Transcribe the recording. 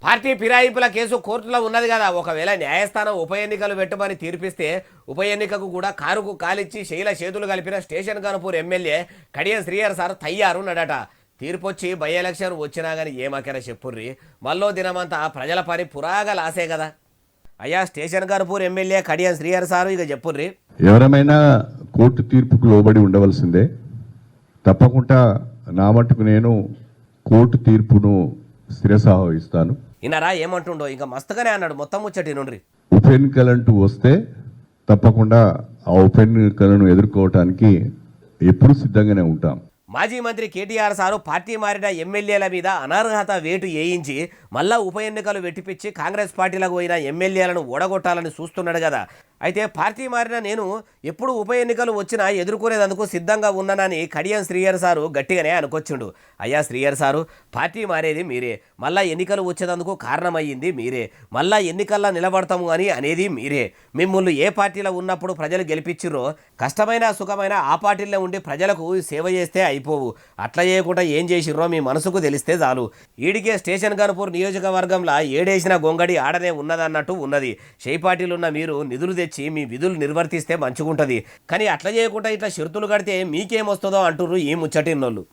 Party ఫిరాయింపుల case కోర్టులో ఉన్నది కదా. ఒకవేళ న్యాయస్థానం ఉప ఎన్నికలు పెట్టమని తీర్పిస్తే ఉప ఎన్నికకు కూడా కారుకు కాలిచ్చి శైల చేతులు కలిపిన Station Ghanpur MLA Kadiyam Srihari sir తయ్యారున్నాడట. తీర్పొచ్చి బై ఎలక్షన్ వచ్చినా కానీ ఏమకర చెప్పుర్రి, మళ్ళో దినమంతా ప్రజల పని పురాగా లాసే కదా. అయ్యా station Ghanpur MLA Kadiyam Srihari sir ఇక చెప్పుర్రి. ఎవరమైనా కోర్టు తీర్పుకు లోబడి ఉండవలసిందే. తప్పకుండా నా మటుకు నేను కోర్టు తీర్పును శిరసావహిస్తాను. ఇన్నారా ఏమంటుండో, ఇంకా మస్తుగానే అన్నాడు. మొత్తం ముచ్చటి నుండి ఉప ఎన్నికలంటూ వస్తే తప్పకుండా ఆ ఉప ఎన్నికలను ఎదుర్కోవటానికి ఎప్పుడు సిద్ధంగానే ఉంటాం. మాజీ మంత్రి కేటీఆర్ సారు పార్టీ మారిన ఎమ్మెల్యేల మీద అనర్హత వేటు వేయించి మళ్ళా ఉప ఎన్నికలు వెట్టిపిచ్చి కాంగ్రెస్ పార్టీలకు పోయిన ఎమ్మెల్యేలను ఓడగొట్టాలని చూస్తున్నాడు కదా. అయితే పార్టీ మారిన నేను ఎప్పుడు ఉప ఎన్నికలు వచ్చినా ఎదుర్కొనేందుకు సిద్ధంగా ఉన్నానని కడియం శ్రీహరి సారు గట్టిగానే అనుకొచ్చిండు. అయ్యా శ్రీహరి సారు, పార్టీ మారేది మీరే, మళ్ళా ఎన్నికలు వచ్చేందుకు కారణమయ్యింది మీరే, మళ్ళా ఎన్నికల్లో నిలబడతాము అని అనేది మీరే. మిమ్మల్ని ఏ పార్టీలో ఉన్నప్పుడు ప్రజలు గెలిపించిర్రో కష్టమైన సుఖమైన ఆ పార్టీలో ఉండి ప్రజలకు సేవ చేస్తే అయిపోవు. అట్లా చేయకుండా ఏం చేసిర్రో మీ మనసుకు తెలిస్తే చాలు. ఈడికే స్టేషన్ గన్పూర్ నియోజకవర్గంలో ఏడేసిన గొంగడి ఆడనే ఉన్నదన్నట్టు ఉన్నది. షై పార్టీలు ఉన్న మీరు నిధులు తెచ్చి మీ విధులు నిర్వర్తిస్తే మంచిగుంటది. కానీ అట్లా చేయకుండా ఇట్లా షరతులు కడితే మీకేమొస్తుందో అంటుర్రు ఈ ముచ్చటిన్నోళ్ళు.